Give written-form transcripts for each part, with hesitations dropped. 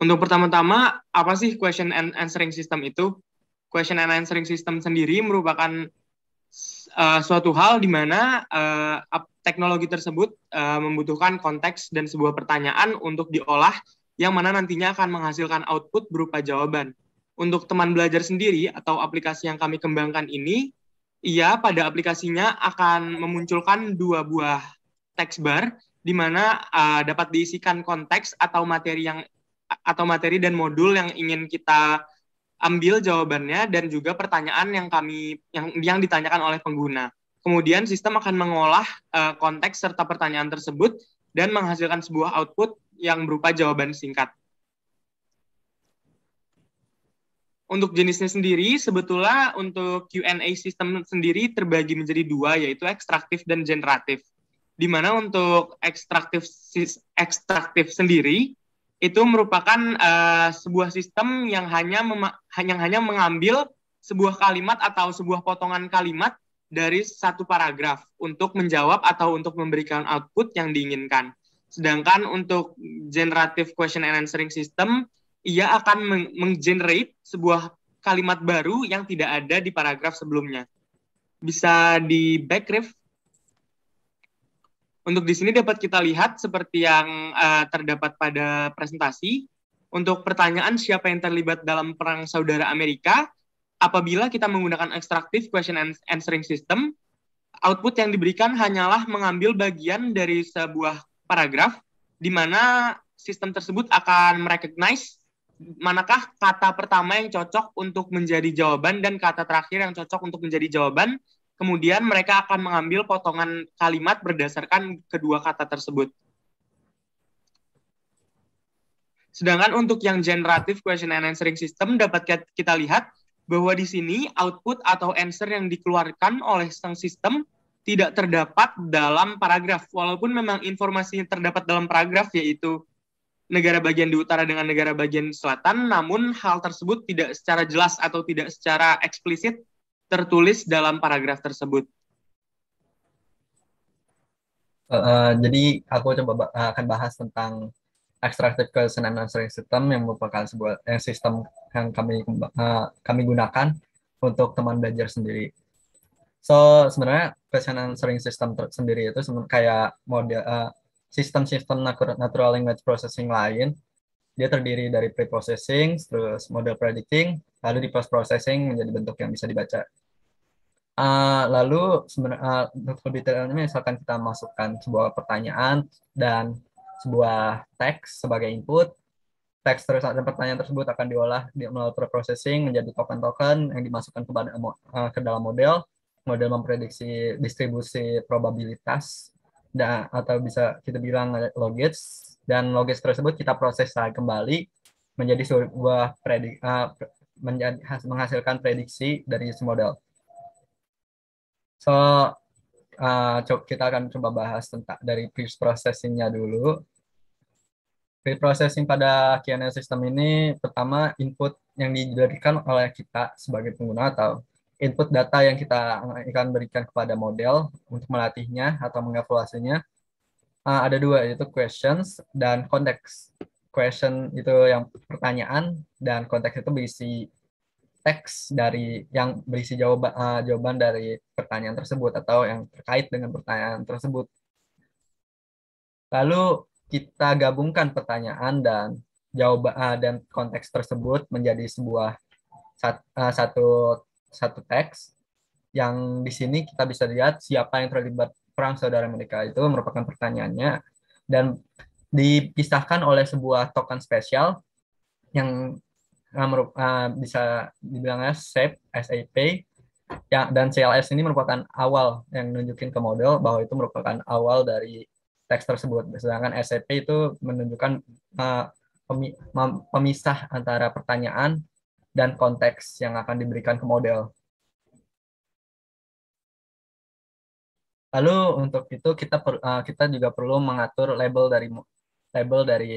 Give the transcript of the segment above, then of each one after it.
Untuk pertama-tama, apa sih question and answering system itu? Question and answering system sendiri merupakan suatu hal di mana teknologi tersebut membutuhkan konteks dan sebuah pertanyaan untuk diolah yang mana nantinya akan menghasilkan output berupa jawaban. Untuk teman belajar sendiri atau aplikasi yang kami kembangkan ini, ia pada aplikasinya akan memunculkan dua buah text bar di mana dapat diisikan konteks atau materi dan modul yang ingin kita ambil jawabannya dan juga pertanyaan yang ditanyakan oleh pengguna. Kemudian sistem akan mengolah konteks serta pertanyaan tersebut dan menghasilkan sebuah output yang berupa jawaban singkat. Untuk jenisnya sendiri, sebetulnya untuk Q&A sistem sendiri terbagi menjadi dua, yaitu ekstraktif dan generatif. Di mana untuk ekstraktif sendiri, itu merupakan sebuah sistem yang hanya mengambil sebuah kalimat atau sebuah potongan kalimat dari satu paragraf untuk menjawab atau untuk memberikan output yang diinginkan. Sedangkan untuk generative question and answering system, ia akan menggenerate sebuah kalimat baru yang tidak ada di paragraf sebelumnya. Bisa di backref. Untuk di sini dapat kita lihat seperti yang terdapat pada presentasi. Untuk pertanyaan siapa yang terlibat dalam perang saudara Amerika, apabila kita menggunakan extractive question and answering system, output yang diberikan hanyalah mengambil bagian dari sebuah paragraf, di mana sistem tersebut akan merecognize manakah kata pertama yang cocok untuk menjadi jawaban dan kata terakhir yang cocok untuk menjadi jawaban. Kemudian mereka akan mengambil potongan kalimat berdasarkan kedua kata tersebut. Sedangkan untuk yang generative question and answering system dapat kita lihat bahwa di sini output atau answer yang dikeluarkan oleh sang sistem tidak terdapat dalam paragraf. Walaupun memang informasi yang terdapat dalam paragraf yaitu negara bagian di utara dengan negara bagian selatan, namun hal tersebut tidak secara jelas atau tidak secara eksplisit tertulis dalam paragraf tersebut. Jadi aku coba akan bahas tentang extractive question and answering system yang merupakan sebuah sistem yang kami gunakan untuk teman belajar sendiri. So sebenarnya question and answering system sendiri itu kayak model sistem-sistem natural language processing lain. Dia terdiri dari pre-processing, terus model predicting, lalu di post-processing menjadi bentuk yang bisa dibaca. Lalu untuk lebih detailnya misalkan kita masukkan sebuah pertanyaan dan sebuah teks sebagai input, teks terus dan pertanyaan tersebut akan diolah melalui pre-processing menjadi token-token yang dimasukkan ke dalam model. Model memprediksi distribusi probabilitas atau bisa kita bilang logits, dan logits tersebut kita proses kembali menjadi sebuah menghasilkan prediksi dari si model. So kita akan coba bahas tentang dari pre-processing-nya dulu. Pre-processing pada Q&A system ini pertama input yang diberikan oleh kita sebagai pengguna atau input data yang kita akan berikan kepada model untuk melatihnya atau mengevaluasinya. Ada dua, yaitu questions dan konteks. Question itu yang pertanyaan dan konteks itu berisi teks dari yang berisi jawaban dari pertanyaan tersebut atau yang terkait dengan pertanyaan tersebut. Lalu kita gabungkan pertanyaan dan jawaban dan konteks tersebut menjadi sebuah satu teks yang di sini kita bisa lihat siapa yang terlibat perang saudara Amerika itu merupakan pertanyaannya dan dipisahkan oleh sebuah token spesial yang bisa dibilangnya SAP ya, dan CLS ini merupakan awal yang menunjukkan ke model bahwa itu merupakan awal dari teks tersebut. Sedangkan SAP itu menunjukkan pemisah antara pertanyaan dan konteks yang akan diberikan ke model. Lalu untuk itu kita juga perlu mengatur label dari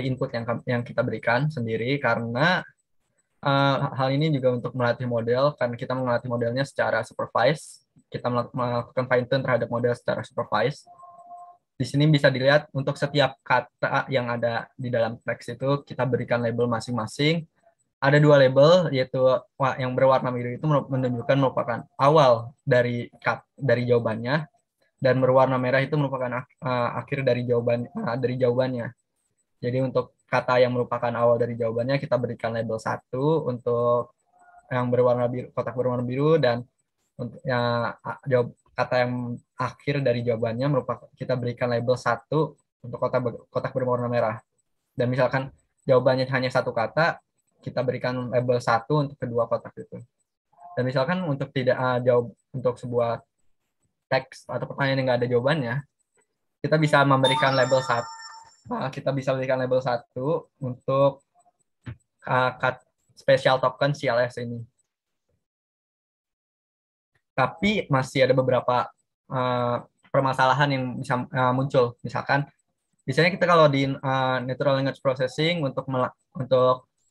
input yang kita berikan sendiri, karena hal ini juga untuk melatih model, karena kita melatih modelnya secara supervise. Kita melakukan fine tune terhadap model secara supervise. Di sini bisa dilihat untuk setiap kata yang ada di dalam teks itu kita berikan label masing-masing. Ada 2 label, yaitu yang berwarna biru itu menunjukkan merupakan awal dari jawabannya, dan berwarna merah itu merupakan akhir dari jawabannya. Jadi untuk kata yang merupakan awal dari jawabannya kita berikan label 1 untuk yang berwarna biru, kotak berwarna biru, dan untuk kata yang akhir dari jawabannya merupakan kita berikan label 1 untuk kotak berwarna merah. Dan misalkan jawabannya hanya 1 kata, kita berikan label 1 untuk kedua kotak itu. Dan misalkan untuk tidak jawab untuk sebuah teks atau pertanyaan yang nggak ada jawabannya, kita bisa memberikan label 1. Kita bisa berikan label 1 untuk special token CLS ini. Tapi masih ada beberapa permasalahan yang bisa muncul. Misalkan, biasanya kita kalau di natural language processing untuk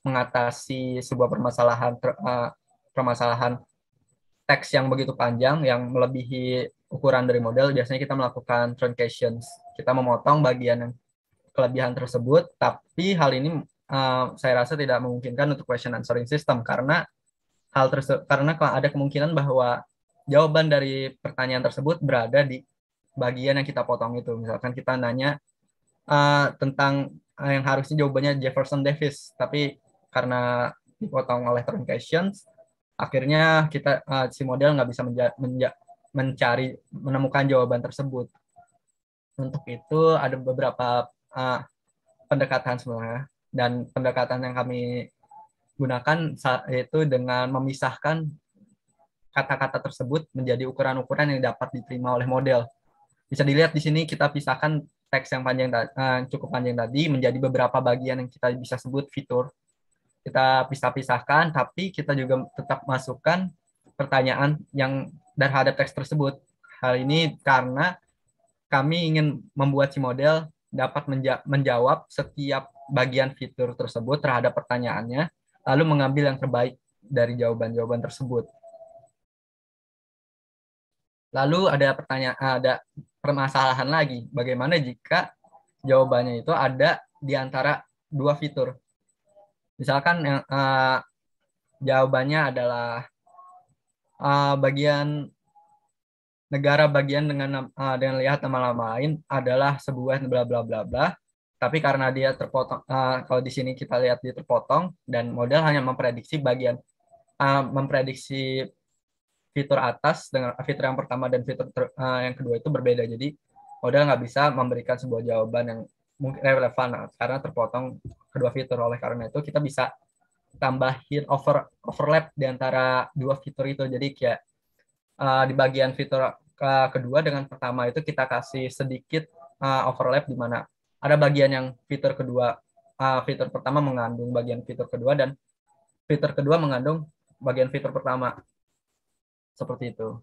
mengatasi sebuah permasalahan teks yang begitu panjang, yang melebihi ukuran dari model, biasanya kita melakukan truncations. Kita memotong bagian yang kelebihan tersebut, tapi hal ini saya rasa tidak memungkinkan untuk question answering system karena karena ada kemungkinan bahwa jawaban dari pertanyaan tersebut berada di bagian yang kita potong itu. Misalkan kita nanya tentang yang harusnya jawabannya Jefferson Davis, tapi karena dipotong oleh truncations, akhirnya si model nggak bisa menemukan jawaban tersebut. Untuk itu ada beberapa pendekatan sebenarnya, dan pendekatan yang kami gunakan yaitu dengan memisahkan kata-kata tersebut menjadi ukuran-ukuran yang dapat diterima oleh model. Bisa dilihat di sini kita pisahkan teks yang cukup panjang tadi menjadi beberapa bagian yang kita bisa sebut fitur. Kita pisahkan, tapi kita juga tetap masukkan pertanyaan yang terhadap teks tersebut. Hal ini karena kami ingin membuat si model dapat menjawab setiap bagian fitur tersebut terhadap pertanyaannya, lalu mengambil yang terbaik dari jawaban-jawaban tersebut. Lalu ada permasalahan lagi, bagaimana jika jawabannya itu ada di antara 2 fitur. Misalkan jawabannya adalah bagian negara bagian dengan lihat nama-nama lain adalah sebuah bla bla bla bla, tapi karena dia terpotong, kalau di sini kita lihat dia terpotong dan model hanya memprediksi fitur atas dengan fitur yang pertama dan fitur yang kedua itu berbeda. Jadi model nggak bisa memberikan sebuah jawaban yang mungkin relevan karena terpotong kedua fitur. Oleh karena itu kita bisa tambahin overlap di antara 2 fitur itu. Jadi kayak di bagian fitur kedua dengan pertama itu kita kasih sedikit overlap di mana ada bagian yang fitur pertama mengandung bagian fitur kedua dan fitur kedua mengandung bagian fitur pertama. Seperti itu.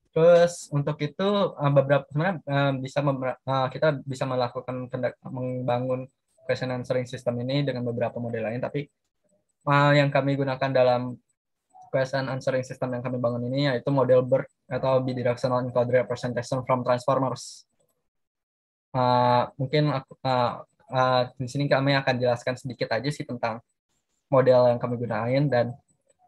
Terus untuk itu beberapa sebenarnya kita bisa membangun question answering system ini dengan beberapa model lain, tapi yang kami gunakan dalam question answering system yang kami bangun ini yaitu model BERT atau bidirectional encoder representation from transformers. Mungkin di sini kami akan jelaskan sedikit aja sih tentang model yang kami gunain, dan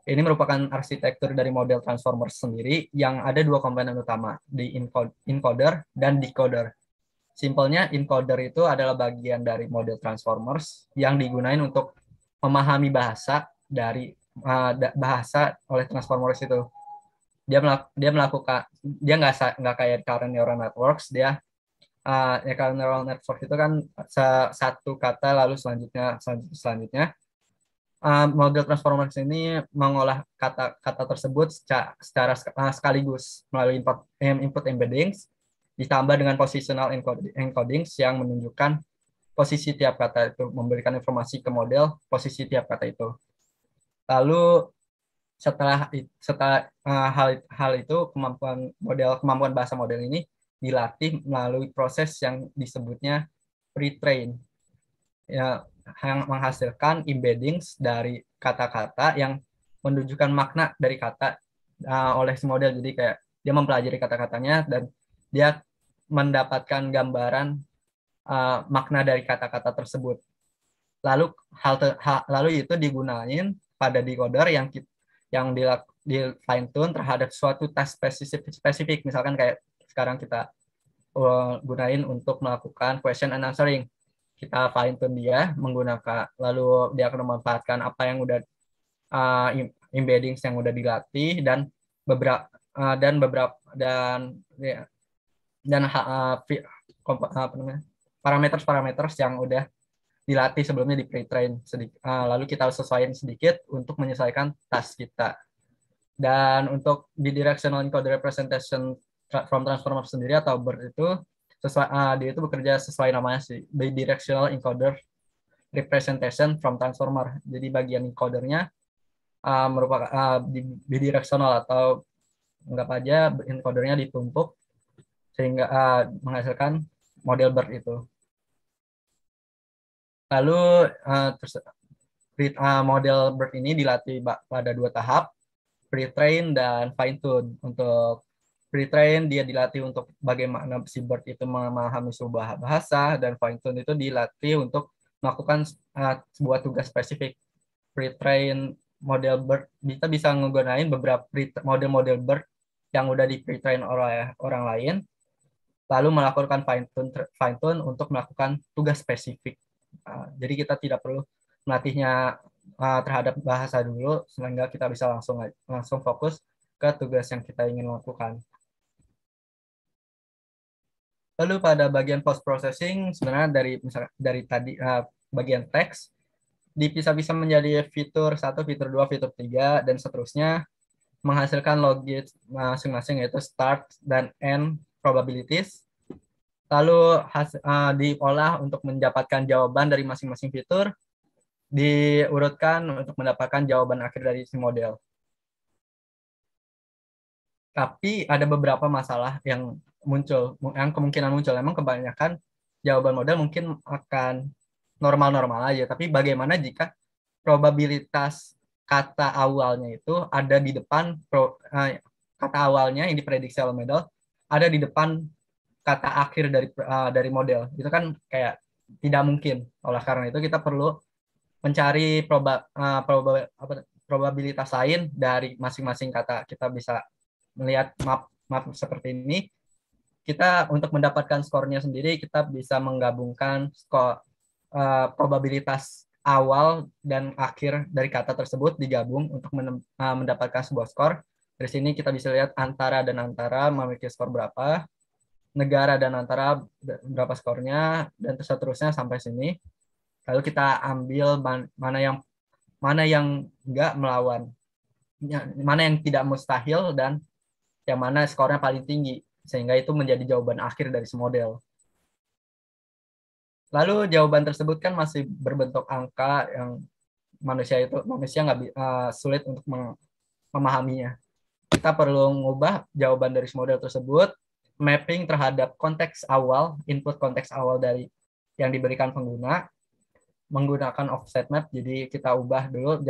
ini merupakan arsitektur dari model transformers sendiri yang ada 2 komponen utama, di encoder dan decoder. Simpelnya, encoder itu adalah bagian dari model transformers yang digunakan untuk memahami bahasa oleh transformers itu. Dia melakukan, dia nggak kayak current neural networks, current neural network itu kan satu kata lalu selanjutnya. Model transformers ini mengolah kata-kata tersebut secara sekaligus melalui input embeddings ditambah dengan positional encodings yang menunjukkan posisi tiap kata itu, memberikan informasi ke model posisi tiap kata itu. Lalu setelah hal itu kemampuan bahasa model ini dilatih melalui proses yang disebutnya pre-train, ya, yang menghasilkan embeddings dari kata-kata yang menunjukkan makna dari kata oleh si model. Jadi kayak dia mempelajari kata-katanya dan dia mendapatkan gambaran makna dari kata-kata tersebut. Lalu lalu itu digunain pada decoder yang di fine tune terhadap suatu task spesifik. Misalkan kayak sekarang kita gunain untuk melakukan question and answering. Kita fine tune dia menggunakan, lalu dia akan memanfaatkan apa yang udah embeddings yang udah dilatih dan beberapa ya, parameter yang udah dilatih sebelumnya di pre-train lalu kita sesuaikan sedikit untuk menyesuaikan task kita. Dan untuk bidirectional encoder representation from transformer sendiri atau BERT itu dia itu bekerja sesuai namanya sih, bidirectional encoder representation from transformer. Jadi bagian encodernya merupakan bidirectional atau anggap aja encodernya ditumpuk sehingga menghasilkan model BERT itu. Lalu model BERT ini dilatih pada 2 tahap, pre-train dan fine-tune. Untuk pre-train dia dilatih untuk bagaimana si BERT itu memahami sebuah bahasa, dan fine-tune itu dilatih untuk melakukan sebuah tugas spesifik. Pre-train model BERT, kita bisa menggunakan beberapa model-model BERT yang udah di pre-train oleh orang lain, lalu melakukan fine-tune untuk melakukan tugas spesifik. Jadi kita tidak perlu melatihnya terhadap bahasa dulu, sehingga kita bisa langsung fokus ke tugas yang kita ingin lakukan. Lalu pada bagian post processing, sebenarnya dari tadi bagian teks bisa menjadi fitur 1, fitur 2, fitur 3 dan seterusnya, menghasilkan logit masing-masing, yaitu start dan end probabilities. Lalu diolah untuk mendapatkan jawaban dari masing-masing fitur, diurutkan untuk mendapatkan jawaban akhir dari si model. Tapi ada beberapa masalah yang kemungkinan muncul. Emang kebanyakan jawaban model mungkin akan normal-normal aja, tapi bagaimana jika probabilitas kata awalnya itu ada di depan kata awalnya yang diprediksi oleh model ada di depan kata akhir dari model. Itu kan kayak tidak mungkin. Oleh karena itu kita perlu mencari probabilitas lain dari masing-masing kata. Kita bisa melihat map seperti ini. Kita untuk mendapatkan skornya sendiri, kita bisa menggabungkan probabilitas awal dan akhir dari kata tersebut digabung untuk mendapatkan sebuah skor. Dari sini kita bisa lihat antara dan antara memiliki skor berapa, negara dan antara berapa skornya, dan seterusnya sampai sini. Lalu kita ambil mana yang enggak melawan, mana yang tidak mustahil, dan yang mana skornya paling tinggi, sehingga itu menjadi jawaban akhir dari semodel. Lalu jawaban tersebut kan masih berbentuk angka yang manusia nggak sulit untuk memahaminya. Kita perlu mengubah jawaban dari model tersebut, mapping terhadap konteks awal, input konteks awal dari yang diberikan pengguna, menggunakan offset map. Jadi kita ubah dulu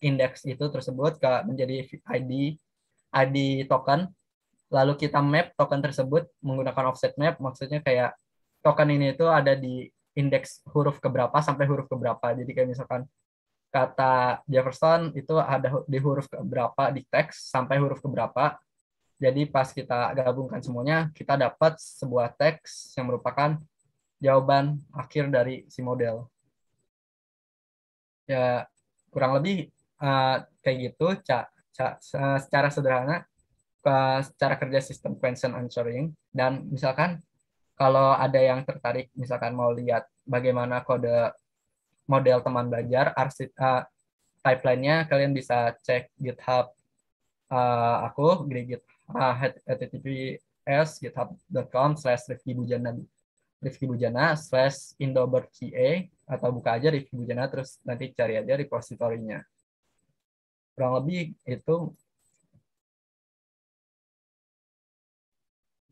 indeks itu tersebut menjadi ID token, lalu kita map token tersebut menggunakan offset map. Maksudnya kayak token ini itu ada di indeks huruf keberapa sampai huruf keberapa. Jadi kayak misalkan kata Jefferson itu ada di huruf keberapa di teks sampai huruf keberapa. Jadi pas kita gabungkan semuanya, kita dapat sebuah teks yang merupakan jawaban akhir dari si model. Ya, kurang lebih kayak gitu secara sederhana secara kerja sistem question answering. Dan misalkan kalau ada yang tertarik, misalkan mau lihat bagaimana kode model teman belajar, pipeline-nya, kalian bisa cek GitHub aku di https://rifkibujana/indobert.ca, atau buka aja Rifki Bujana terus nanti cari aja repositorinya. Kurang lebih itu.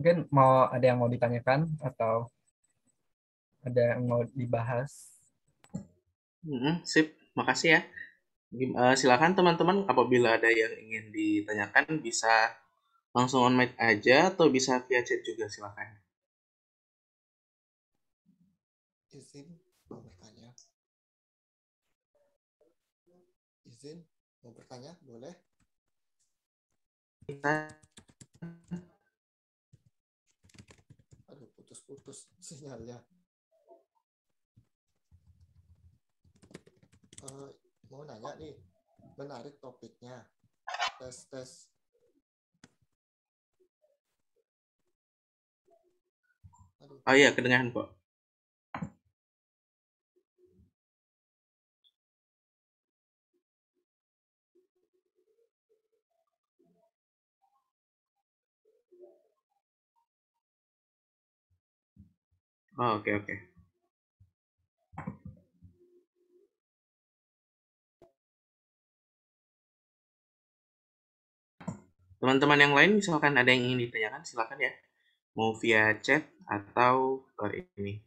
Mungkin ada yang mau ditanyakan atau ada yang mau dibahas. Sip, makasih ya. Silakan teman-teman, apabila ada yang ingin ditanyakan bisa langsung on mic aja atau bisa via chat juga, silakan. Izin mau bertanya. Izin mau bertanya, boleh? Aduh, putus-putus sinyalnya. Mau nanya nih, menarik topiknya. Tes. Aduh. Oh iya, kedengaran kok. Oh, oke. Teman-teman yang lain misalkan ada yang ingin ditanyakan, silakan ya. Mau via chat atau ini.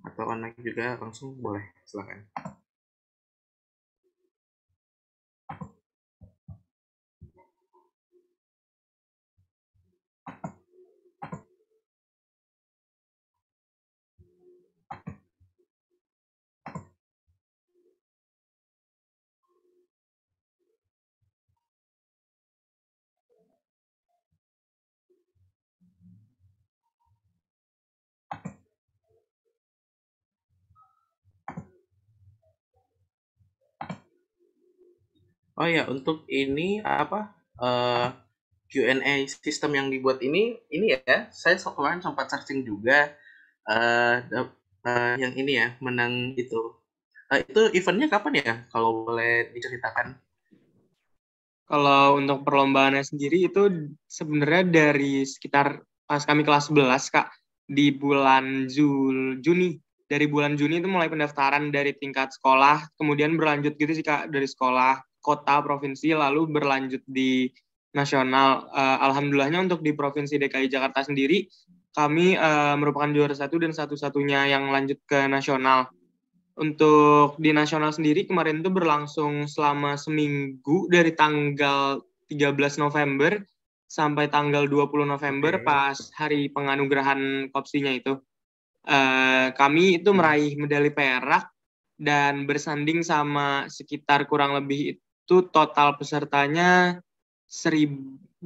Atau online juga langsung boleh, silakan. Oh ya, untuk ini apa Q&A sistem yang dibuat ini ya, saya kemarin sempat searching juga yang ini ya, menang itu. Itu eventnya kapan ya, kalau boleh diceritakan? Kalau untuk perlombaannya sendiri itu sebenarnya dari sekitar pas kami kelas 11, Kak, di bulan Juni. Dari bulan Juni itu mulai pendaftaran dari tingkat sekolah, kemudian berlanjut gitu sih, Kak, dari sekolah, kota, provinsi, lalu berlanjut di nasional. Alhamdulillahnya untuk di Provinsi DKI Jakarta sendiri, kami merupakan juara satu dan satu-satunya yang lanjut ke nasional. Untuk di nasional sendiri kemarin itu berlangsung selama seminggu dari tanggal 13 November sampai tanggal 20 November pas hari penganugerahan kopsinya itu. Kami itu meraih medali perak dan bersanding sama sekitar kurang lebih itu total pesertanya 1.000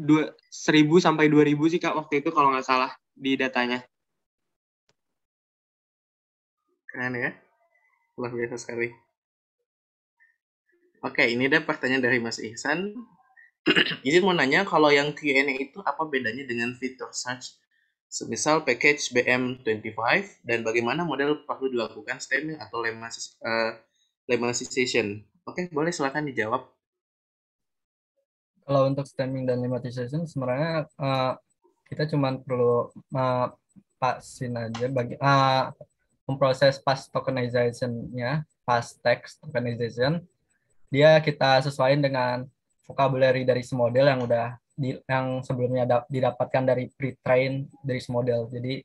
sampai 2.000 sih, Kak, waktu itu kalau nggak salah di datanya. Keren ya, luar biasa sekali. Oke, ini ada pertanyaan dari Mas Ihsan. Izin mau nanya, kalau yang Q&A itu apa bedanya dengan fitur search semisal package BM25 dan bagaimana model perlu dilakukan stemming atau lemmatization? Oke, boleh silakan dijawab. Kalau untuk stemming dan lemmatization sebenarnya kita cuma perlu pasin aja memproses pas tokenization-nya, pas text tokenization, dia kita sesuaikan dengan vocabulary dari model yang udah yang sebelumnya didapatkan dari pre-train dari model. Jadi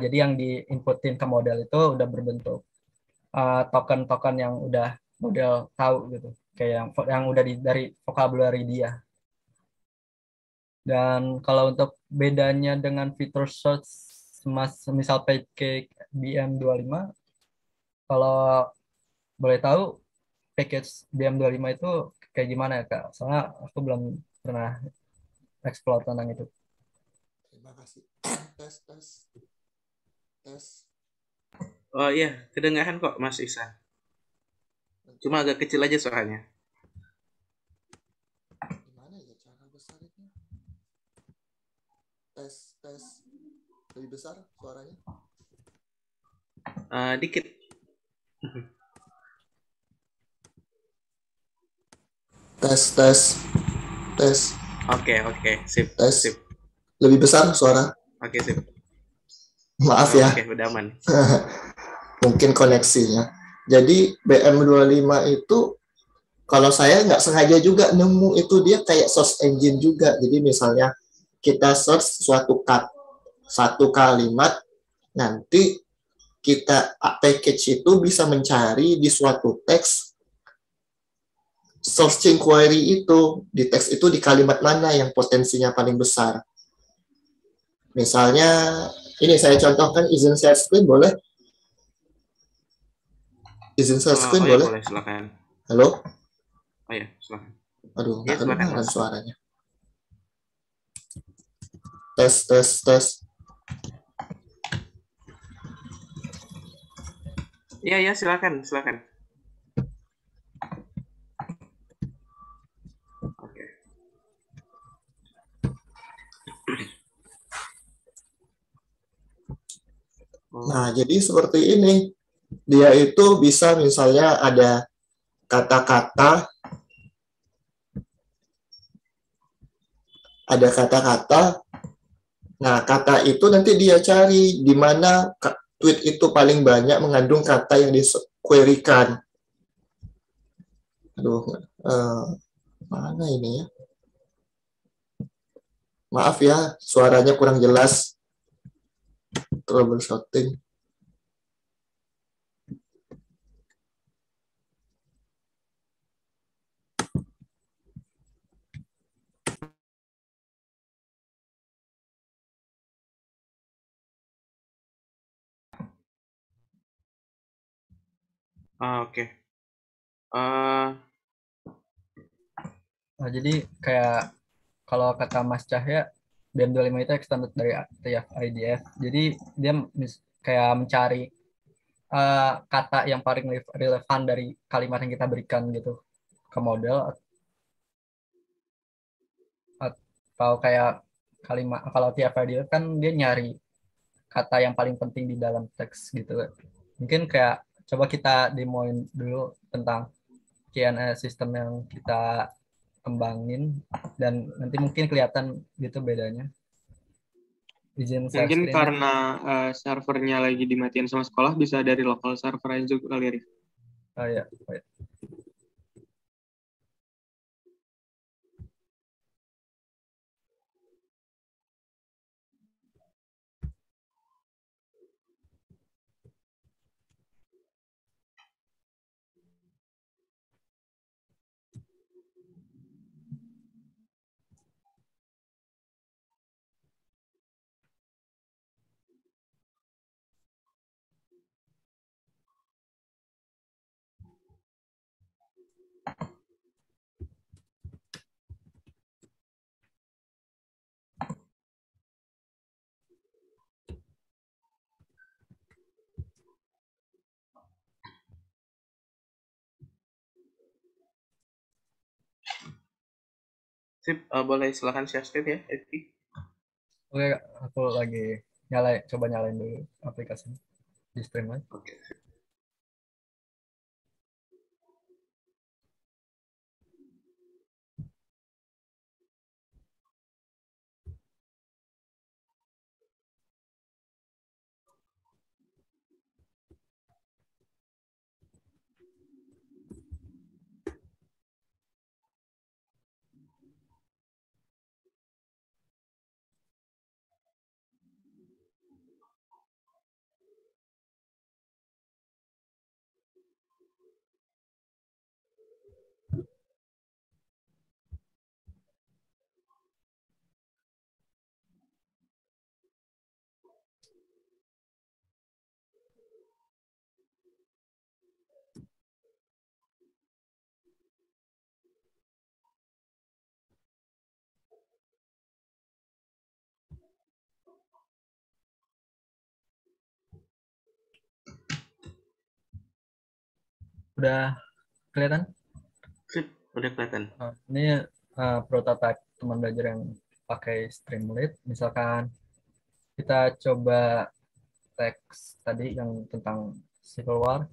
jadi yang diinputin ke model itu udah berbentuk token-token yang udah model tahu gitu, kayak yang udah dari vocabulary dia. Dan kalau untuk bedanya dengan fitur search misal package BM25, kalau boleh tahu package BM25 itu kayak gimana ya, Kak? Soalnya aku belum pernah explore tentang itu. Terima kasih. Tes. Oh iya, kedengaran kok Mas Ihsan. Cuma agak kecil aja suaranya. Gimana ya cara besarnya? Tes. Lebih besar suaranya? Dikit. Tes. Oke, sip. Tes. Sip. Lebih besar suara? Oke, sip. Maaf ya. Oke, udah aman. Mungkin koneksinya. Jadi BM25 itu kalau saya nggak sengaja juga nemu itu dia kayak search engine juga. Jadi misalnya kita search satu kalimat, nanti kita package itu bisa mencari di suatu teks searching query itu di teks itu di kalimat mana yang potensinya paling besar. Misalnya ini saya contohkan izin share screen boleh? Izin share screen ya, boleh? boleh, silakan. Halo? Oh ya, silakan. Aduh, Ya, nggak silakan, kedengaran Mas. suaranya. Tes. Iya, silakan. Oke. Nah, jadi seperti ini. Dia itu bisa misalnya ada kata-kata, nah kata itu nanti dia cari di mana tweet itu paling banyak mengandung kata yang di-querykan. Aduh, mana ini ya? Maaf ya, suaranya kurang jelas. Troubleshooting. Oke. Eh, Nah, jadi kayak kalau kata Mas Cahya, BM25 itu extended dari TF-IDF. Jadi dia kayak mencari kata yang paling relevan dari kalimat yang kita berikan gitu ke model, atau kayak kalimat kalau TF-IDF kan dia nyari kata yang paling penting di dalam teks gitu. Mungkin kayak coba kita demoin dulu tentang Q&A sistem yang kita kembangin dan nanti mungkin kelihatan gitu bedanya. Izin share Mungkin screen. karena servernya lagi dimatiin sama sekolah, bisa dari local server aja juga kali, Rif. Oh ya. Sip, boleh silakan share screen ya, Evi. Oke, aku lagi coba nyalain dulu aplikasinya di Streamline. Oke. Udah kelihatan? Sip, udah kelihatan. Ini prototype teman belajar yang pakai Streamlit. Misalkan kita coba teks tadi yang tentang Civil War.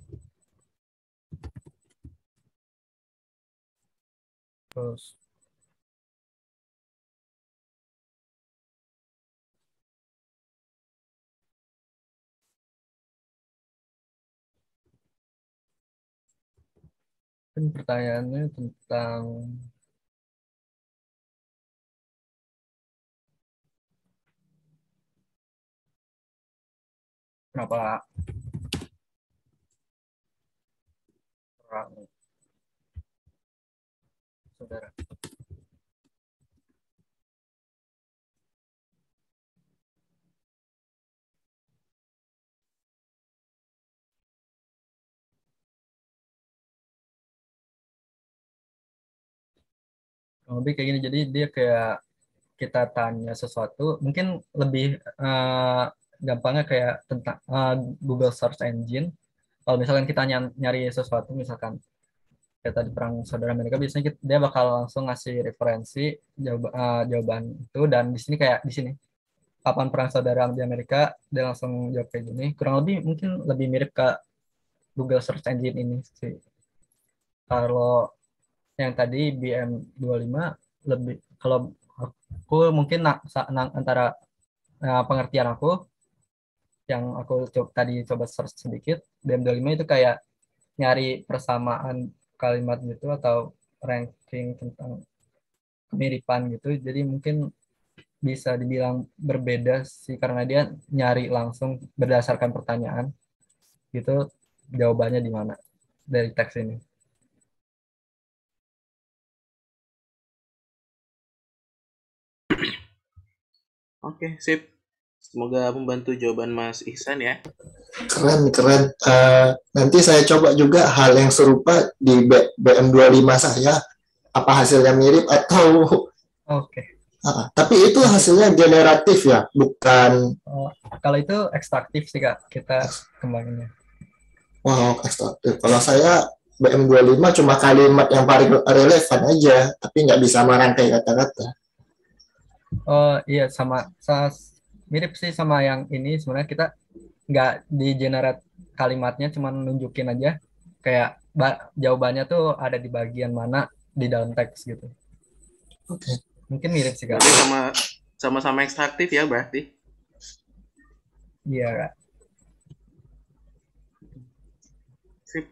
Terus pertanyaannya tentang kenapa perang saudara. Kurang lebih kayak gini, jadi dia kayak kita tanya sesuatu, mungkin lebih gampangnya kayak tentang Google Search Engine. Kalau misalkan kita nyari sesuatu, misalkan kayak tadi perang saudara Amerika, biasanya dia bakal langsung ngasih referensi jawaban itu, dan di sini kayak di sini kapan perang saudara di Amerika, dia langsung jawab kayak gini. Kurang lebih mungkin lebih mirip ke Google Search Engine ini sih. Kalau yang tadi BM25 lebih, kalau aku mungkin antara pengertian aku yang aku tadi coba search sedikit, BM25 itu kayak nyari persamaan kalimat gitu atau ranking tentang kemiripan gitu. Jadi mungkin bisa dibilang berbeda sih, karena dia nyari langsung berdasarkan pertanyaan gitu jawabannya di mana dari teks ini. Oke, sip. Semoga membantu jawaban Mas Ihsan ya. Keren, keren. Nanti saya coba juga hal yang serupa di BM25 saya. Apa hasilnya mirip atau... Oke. Tapi itu hasilnya generatif ya, bukan... Kalau itu ekstraktif sih Kak, kita kembanginnya. Wow, ekstraktif. Kalau saya BM25 cuma kalimat yang paling relevan aja, tapi nggak bisa merangkai kata-kata. Oh iya, sama mirip sih sama yang ini. Sebenarnya kita nggak di generate kalimatnya, cuma nunjukin aja kayak jawabannya tuh ada di bagian mana di dalam teks gitu. Oke. Mungkin mirip sih Kak. Berarti sama-sama ekstraktif ya berarti. Iya Kak. Sip.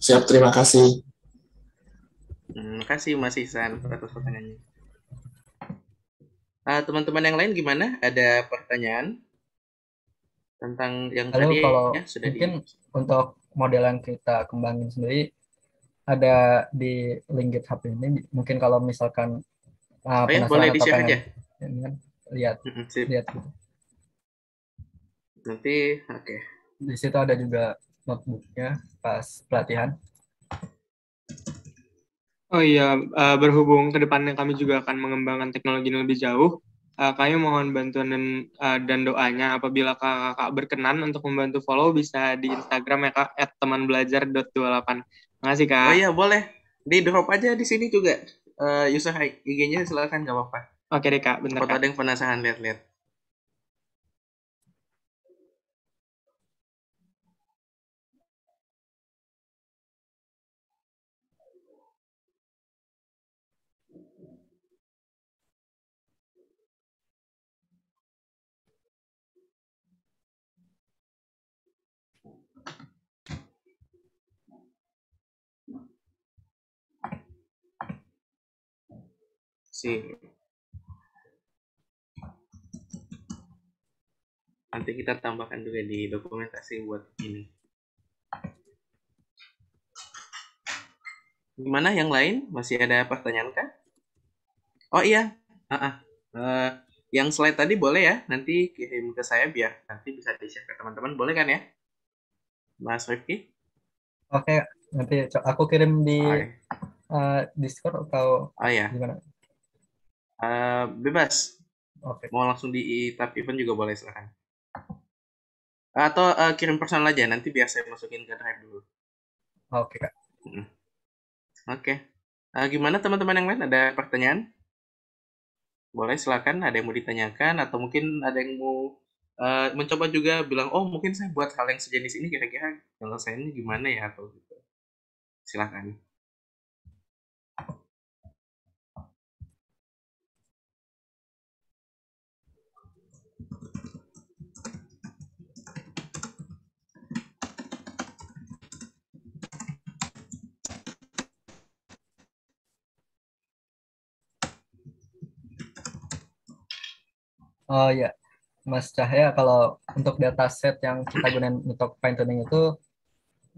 Siap, terima kasih. Terima kasih Mas Ihsan atas pertanyaannya. Teman-teman yang lain gimana? Ada pertanyaan tentang yang Lalu tadi kalau ya sudah mungkin untuk model yang kita kembangin sendiri ada di link GitHub ini. Mungkin kalau misalkan penasaran boleh atau di-share pengen aja. lihat Sip. lihat gitu. Nanti oke. Di situ ada juga notebooknya pas pelatihan. Oh iya, berhubung ke depannya kami juga akan mengembangkan teknologi ini lebih jauh, kami mohon bantuan dan doanya apabila kakak berkenan untuk membantu follow bisa di Instagram ya Kak, @temanbelajar.28. Terima kasih Kak. Oh iya boleh, di drop aja di sini juga user IG-nya silakan nggak apa-apa. Oke deh Kak, bentar Sempat Kak. ada yang penasaran lihat-lihat. Nanti kita tambahkan juga di dokumentasi buat ini. Gimana yang lain? Masih ada pertanyaan kah? Oh iya, yang slide tadi boleh ya, nanti kirim ke saya biar nanti bisa di-share ke teman-teman, boleh kan ya, Mas Rifki? Oke, nanti aku kirim di Discord atau gimana? Bebas. Oke. Mau langsung di tab event juga boleh, silakan. Atau kirim personal aja, nanti biar saya masukin ke drive dulu. Oke Kak. Oke. Gimana teman-teman yang lain, ada pertanyaan? Boleh silakan, ada yang mau ditanyakan atau mungkin ada yang mau mencoba juga bilang, oh mungkin saya buat hal yang sejenis ini kira-kira penyelesaiannya gimana ya atau gitu. Silakan. Oh ya, Mas Cahya, kalau untuk dataset yang kita gunakan untuk fine tuning itu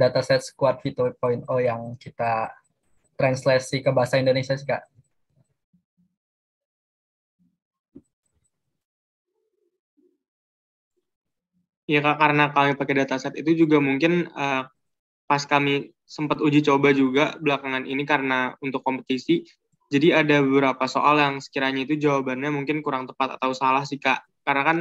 dataset Squad V2.0 yang kita translasi ke bahasa Indonesia sih, Kak. Ya Kak, karena kami pakai dataset itu juga mungkin pas kami sempat uji coba juga belakangan ini karena untuk kompetisi, jadi ada beberapa soal yang sekiranya itu jawabannya mungkin kurang tepat atau salah sih Kak. Karena kan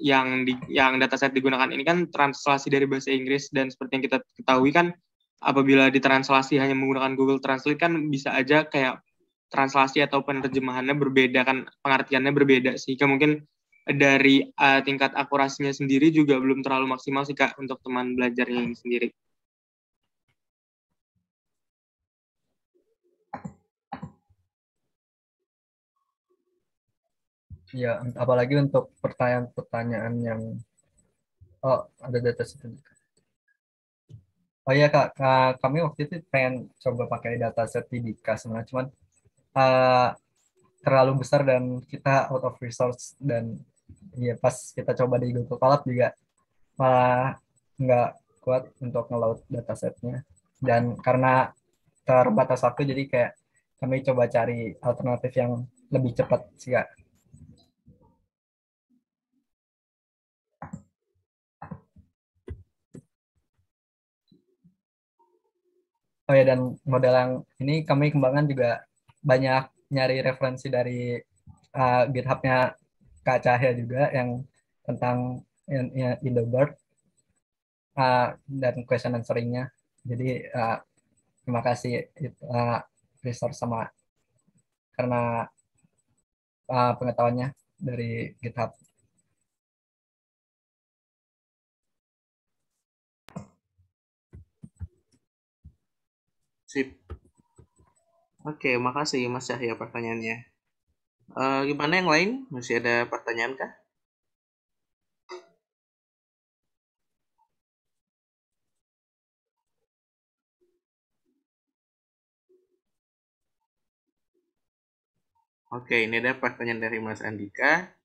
yang dataset digunakan ini kan translasi dari bahasa Inggris, dan seperti yang kita ketahui kan apabila ditranslasi hanya menggunakan Google Translate kan bisa aja kayak translasi atau penerjemahannya berbeda, kan pengertiannya berbeda, sehingga mungkin dari tingkat akurasinya sendiri juga belum terlalu maksimal sih Kak untuk teman belajarnya ini sendiri. Ya, apalagi untuk pertanyaan-pertanyaan yang ada data set. Oh iya Kak, kami waktu itu pengen coba pakai dataset di Dika sebenarnya, cuman uh, terlalu besar dan kita out of resource, dan ya pas kita coba di Google Colab juga malah nggak kuat untuk ngeload datasetnya, dan karena terbatas waktu jadi kayak kami coba cari alternatif yang lebih cepat sih Kak. Oh ya, dan model yang ini kami kembangkan juga banyak nyari referensi dari GitHub-nya Kak Cahya juga yang tentang Indobird dan question answering-nya. Jadi terima kasih resource sama karena pengetahuannya dari GitHub. Sip. Oke, makasih Mas Cahya pertanyaannya. Gimana yang lain? Masih ada pertanyaan kah? Oke, ini ada pertanyaan dari Mas Andika.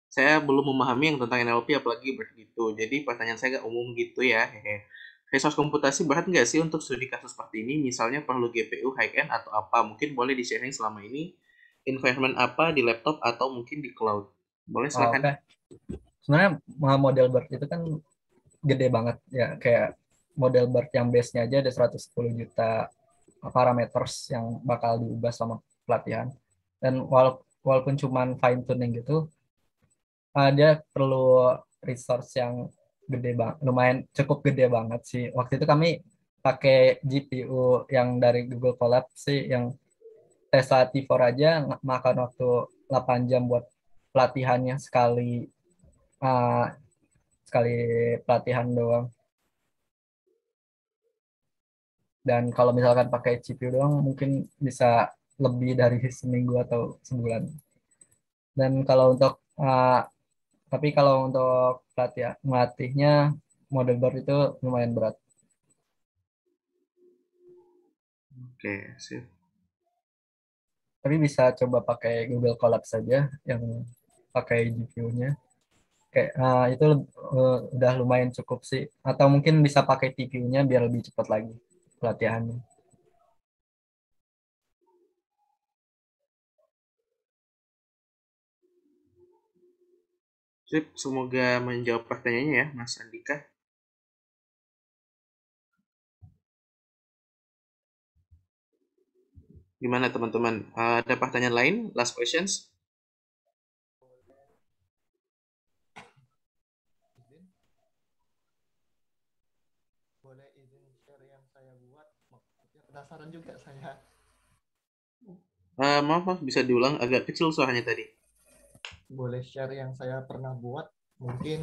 Saya belum memahami yang tentang NLP apalagi begitu. Jadi pertanyaan saya agak umum gitu ya. Hehe. Resource komputasi berat nggak sih untuk studi kasus seperti ini? Misalnya perlu GPU high-end atau apa? Mungkin boleh di-sharing selama ini environment apa di laptop atau mungkin di cloud. Boleh silakan. Oke. Sebenarnya model BERT itu kan gede banget ya, kayak model BERT yang base-nya aja ada 110 juta parameters yang bakal diubah sama pelatihan. Dan walaupun cuman fine tuning gitu, dia perlu resource yang gede banget, lumayan cukup gede banget sih. Waktu itu kami pakai GPU yang dari Google Colab sih, yang Tesla T4 aja makan waktu 8 jam buat pelatihannya uh, sekali pelatihan doang. Dan kalau misalkan pakai GPU doang mungkin bisa lebih dari seminggu atau sebulan. Dan tapi kalau untuk melatihnya model baru itu lumayan berat. Oke, sip. Tapi bisa coba pakai Google Colab saja yang pakai GPU-nya. Kayak itu udah lumayan cukup sih. Atau mungkin bisa pakai TPU-nya biar lebih cepat lagi pelatihannya. Sip, semoga menjawab pertanyaannya ya, Mas Andika. Gimana teman-teman? Ada pertanyaan lain? Last questions? Boleh izin share yang saya buat? Maksudnya penasaran juga saya. Maaf, bisa diulang, agak kecil suaranya tadi. Boleh share yang saya pernah buat? Mungkin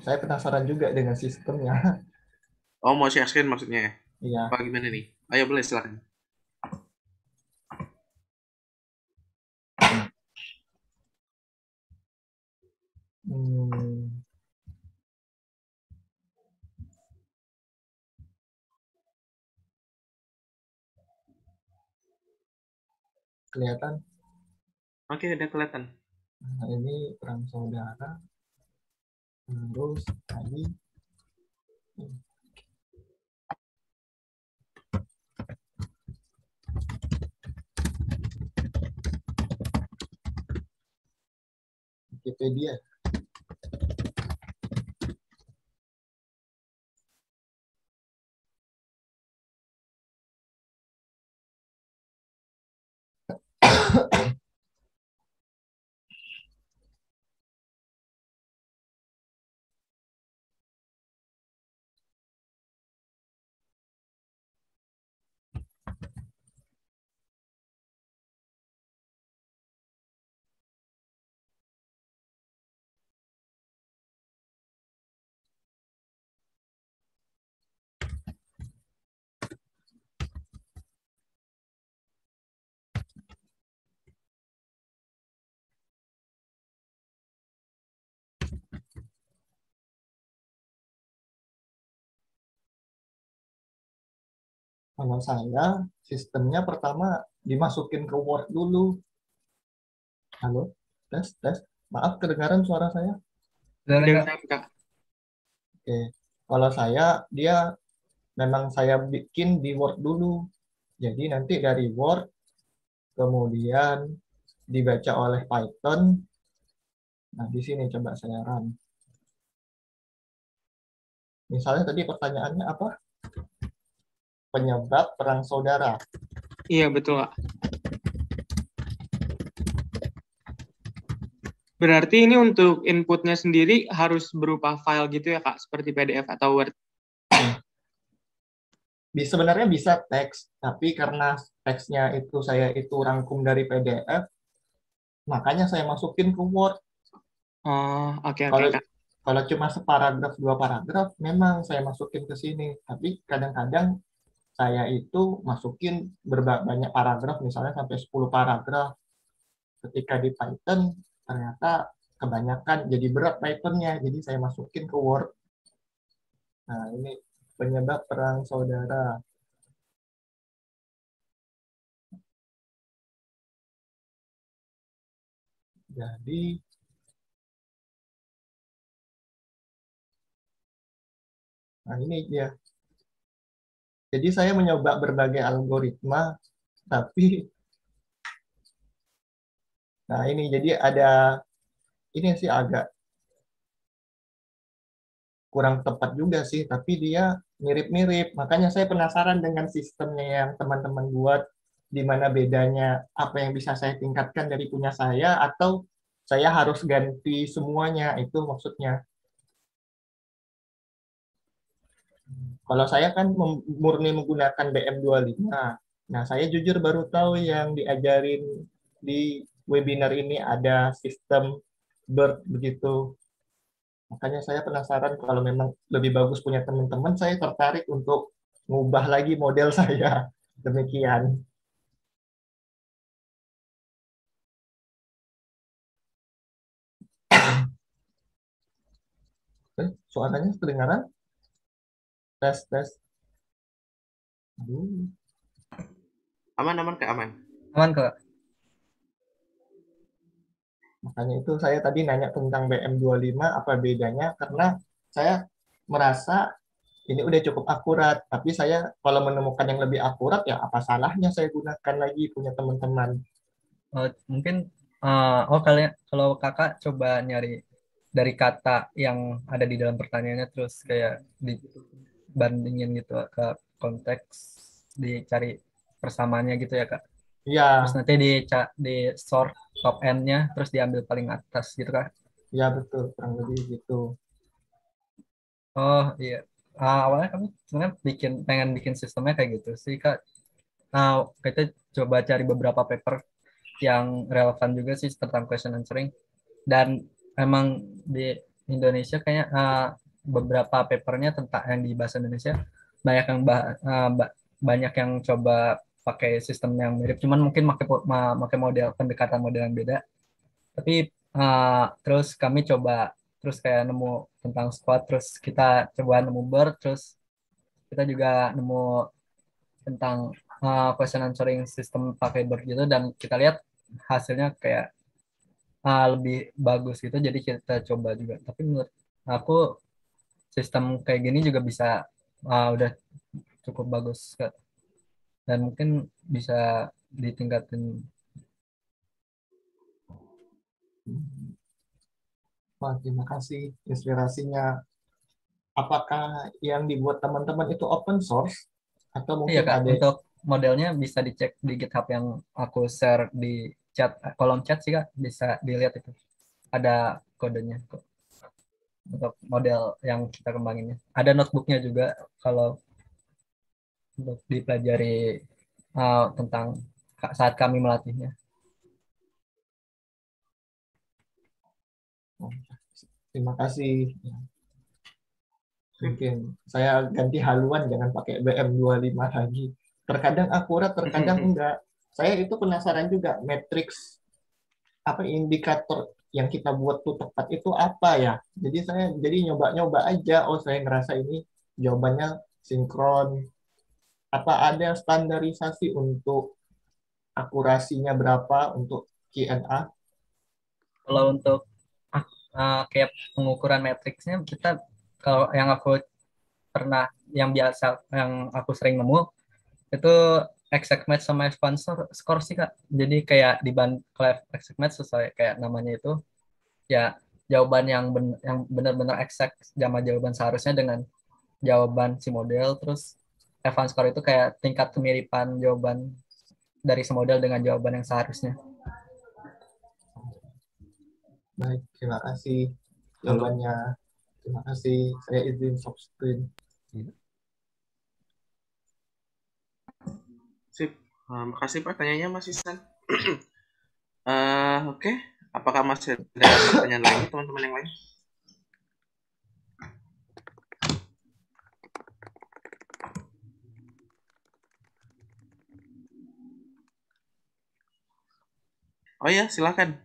saya penasaran juga dengan sistemnya. Oh, mau share screen maksudnya ya? Iya. Apa gimana nih? Ayo boleh silakan. Hmm, kelihatan? Oke, udah kelihatan. Nah, ini perang saudara. Terus tadi Wikipedia. Kalau saya, sistemnya pertama dimasukin ke Word dulu. Halo, tes, tes. Maaf, kedengaran suara saya? Dan enggak, Dengan Kak. Oke. Kalau saya, dia memang saya bikin di Word dulu. Jadi nanti dari Word, kemudian dibaca oleh Python. Nah, di sini coba saya run. Misalnya tadi pertanyaannya apa? Penyebab perang saudara. Iya, betul, Kak. Berarti ini untuk inputnya sendiri harus berupa file gitu ya, Kak? Seperti PDF atau Word. Sebenarnya bisa teks, tapi karena teksnya itu saya itu rangkum dari PDF, makanya saya masukin ke Word. Oh, oke, Kalau Kak. kalau cuma separagraf, dua paragraf, memang saya masukin ke sini. Tapi kadang-kadang saya itu masukin banyak paragraf, misalnya sampai 10 paragraf. Ketika di Python, ternyata kebanyakan jadi berat Pythonnya, jadi saya masukin ke Word. Nah, ini penyebab perang saudara. Jadi, nah ini dia. Jadi saya mencoba berbagai algoritma, tapi nah ini jadi ada ini sih agak kurang tepat juga sih, tapi dia mirip-mirip. Makanya saya penasaran dengan sistemnya yang teman-teman buat, di mana bedanya, apa yang bisa saya tingkatkan dari punya saya, atau saya harus ganti semuanya, itu maksudnya. Kalau saya kan murni menggunakan BM25. Nah, saya jujur baru tahu yang diajarin di webinar ini ada sistem BERT begitu. Makanya saya penasaran kalau memang lebih bagus punya teman-teman, saya tertarik untuk ngubah lagi model saya. Demikian. Suaranya kedengaran? Tes, tes. Aduh. Aman, aman, Kak, aman. aman kok. Makanya itu saya tadi nanya tentang BM25, apa bedanya, karena saya merasa ini udah cukup akurat, tapi saya kalau menemukan yang lebih akurat, ya apa salahnya saya gunakan lagi punya teman-teman. Mungkin kalian kalau kakak coba nyari dari kata yang ada di dalam pertanyaannya terus kayak dibandingin gitu ke konteks, dicari persamaannya gitu ya kak. Iya, Terus nanti di sort top end-nya terus diambil paling atas gitu kak. iya betul, kurang lebih gitu. Oh iya. Awalnya kamu sebenarnya pengen bikin sistemnya kayak gitu sih kak. Kita coba cari beberapa paper yang relevan juga sih tentang question answering, dan emang di Indonesia kayaknya beberapa papernya tentang yang di bahasa Indonesia banyak yang banyak yang coba pakai sistem yang mirip, cuman mungkin pakai model pendekatan model yang beda. Tapi terus kami coba terus kayak nemu tentang squat, terus kita coba nemu bird, terus kita juga nemu tentang question answering system pakai bird gitu, dan kita lihat hasilnya kayak lebih bagus gitu, jadi kita coba juga. Tapi menurut aku sistem kayak gini juga bisa udah cukup bagus Kak. Dan mungkin bisa ditingkatin. Wah, terima kasih inspirasinya. Apakah yang dibuat teman-teman itu open source atau Iya mungkin Kak, ada? untuk modelnya bisa dicek di GitHub yang aku share di chat, kolom chat sih Kak, bisa dilihat itu. Ada kodenya kok untuk model yang kita kembanginnya. Ada notebooknya juga kalau untuk dipelajari tentang saat kami melatihnya. Terima kasih. Mungkin saya ganti haluan, jangan pakai BM25 lagi. Terkadang akurat, terkadang enggak. Saya itu penasaran juga matriks apa indikator yang kita buat tuh tepat itu apa ya. Jadi saya nyoba-nyoba aja. Oh, saya ngerasa ini jawabannya sinkron. Apa ada standarisasi untuk akurasinya berapa untuk Q&A? Kalau untuk kayak pengukuran matriksnya, kita kalau yang aku pernah, yang aku sering nemu itu exact match sama sponsor score sih Kak. Jadi kayak kalau exact match sesuai kayak namanya itu ya jawaban yang benar-benar exact sama jawaban seharusnya dengan jawaban si model. Terus advanced score itu kayak tingkat kemiripan jawaban dari si model dengan jawaban yang seharusnya. Baik, terima kasih Halo. jawabannya. Terima kasih. Saya izin stop screen. Sip. Makasih pertanyaannya Mas Ihsan. Oke. Apakah masih ada pertanyaan lain teman-teman yang lain? Oh ya, silakan.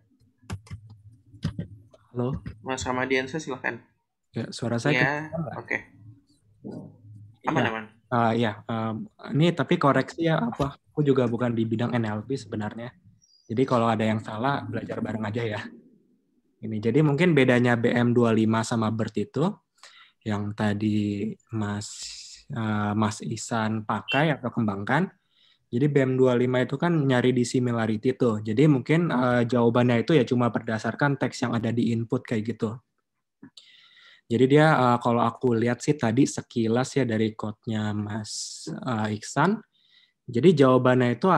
Halo. Mas Ramadiansa, silakan. Ya, suara saya Iya, kedengaran nggak? oke. Iya. Aman. Ya, ini tapi koreksi ya, aku juga bukan di bidang NLP sebenarnya. Jadi kalau ada yang salah, belajar bareng aja ya. Ini jadi mungkin bedanya BM25 sama BERT itu yang tadi Mas Ihsan pakai atau kembangkan. Jadi BM25 itu kan nyari di similarity tuh. Jadi mungkin jawabannya itu ya cuma berdasarkan teks yang ada di input kayak gitu. Jadi dia kalau aku lihat sih tadi sekilas ya dari code-nya Mas Iksan, jadi jawabannya itu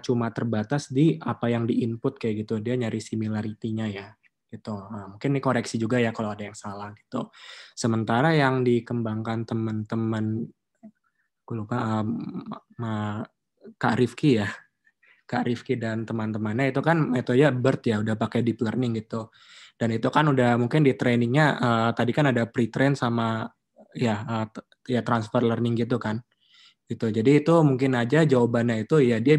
cuma terbatas di apa yang di input kayak gitu. Dia nyari similarity-nya ya. Gitu. Mungkin dikoreksi juga ya kalau ada yang salah gitu. Sementara yang dikembangkan teman-teman, aku lupa, Kak Rifki ya. Kak Rifki dan teman-temannya itu kan metode BERT ya, udah pakai deep learning gitu. Dan itu kan udah mungkin di trainingnya tadi kan ada pre-train sama ya transfer learning gitu kan. Gitu. Jadi itu mungkin aja jawabannya itu ya dia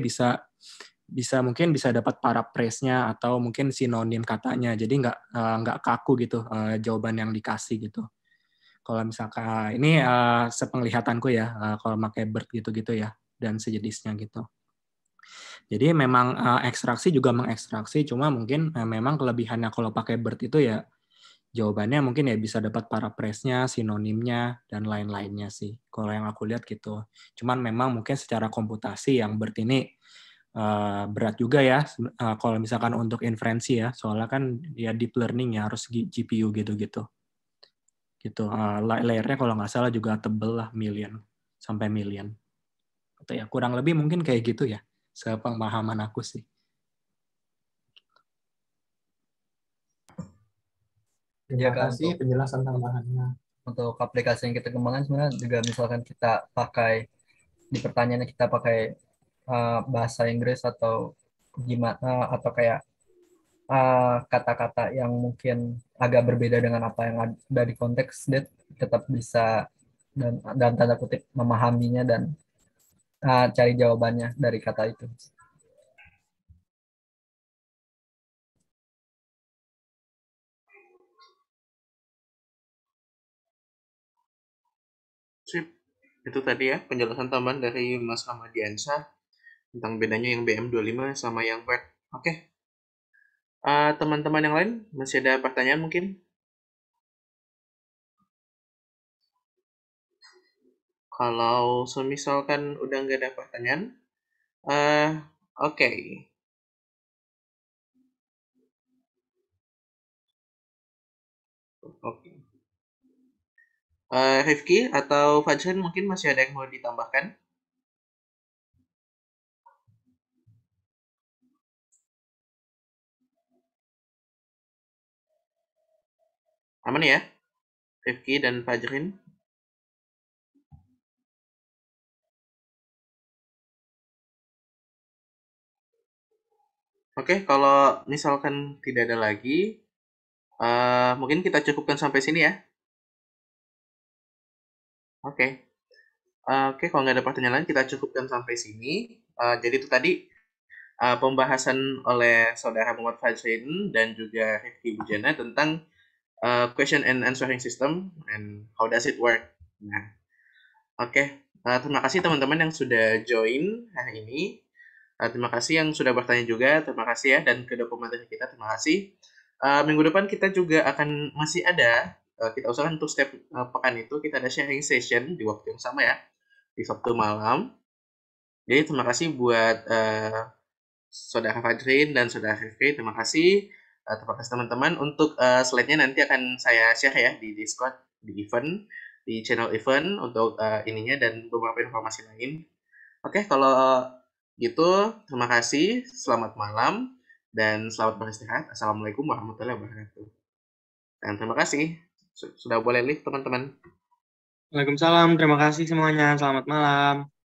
mungkin bisa dapat paraphrase-nya atau mungkin sinonim katanya. Jadi nggak kaku gitu jawaban yang dikasih gitu. Kalau misalkan ini sepenglihatanku ya kalau pakai BERT gitu-gitu ya dan sejenisnya gitu. Jadi memang ekstraksi juga mengekstraksi, cuma mungkin memang kelebihannya kalau pakai BERT itu ya jawabannya mungkin ya bisa dapat paraphrase-nya, sinonimnya, dan lain-lainnya sih. Kalau yang aku lihat gitu. Cuman memang mungkin secara komputasi yang BERT ini berat juga ya kalau misalkan untuk inferensi ya. Soalnya kan ya deep learning ya harus GPU gitu-gitu. Gitu. Layernya kalau nggak salah juga tebel lah, sampai million. Atau ya kurang lebih mungkin kayak gitu ya. Sepemahaman aku sih. Terima Kak, kasih penjelasan tambahannya. untuk aplikasi yang kita kembangkan sebenarnya juga misalkan kita pakai di pertanyaannya kita pakai bahasa Inggris atau gimana atau kayak kata-kata yang mungkin agak berbeda dengan apa yang ada di konteks, dia tetap bisa dan tanda kutip memahaminya dan cari jawabannya dari kata itu. Sip. Itu tadi ya penjelasan tambahan dari Mas Ramadiansa tentang bedanya yang BM25 sama yang BERT. Oke. Teman-teman yang lain masih ada pertanyaan mungkin? Kalau semisalkan udah nggak ada pertanyaan, oke. Oke. Rifki atau Fajrin mungkin masih ada yang mau ditambahkan? Aman ya, Rifki dan Fajrin? Oke, kalau misalkan tidak ada lagi, mungkin kita cukupkan sampai sini ya. Oke. Oke, kalau nggak ada pertanyaan lain, kita cukupkan sampai sini. Jadi itu tadi pembahasan oleh Saudara Muhammad Fajrin dan juga Rifki Bujana tentang question and answering system and how does it work. Nah, oke. Terima kasih teman-teman yang sudah join hari ini. Terima kasih yang sudah bertanya juga. Terima kasih ya. Dan ke dokumentasi kita, terima kasih. Minggu depan kita juga akan masih ada, kita usahakan untuk setiap pekan itu kita ada sharing session di waktu yang sama ya, di Sabtu malam. Jadi terima kasih buat Saudara Fajrin dan Saudara Rifki. Terima kasih. Terima kasih teman-teman. Untuk slide-nya nanti akan saya share ya di Discord, di event, di channel event untuk ininya dan beberapa informasi lain. Oke, kalau gitu terima kasih. Selamat malam dan selamat beristirahat. Assalamualaikum warahmatullahi wabarakatuh. Dan terima kasih. Sudah boleh live teman-teman. Waalaikumsalam, terima kasih semuanya. Selamat malam.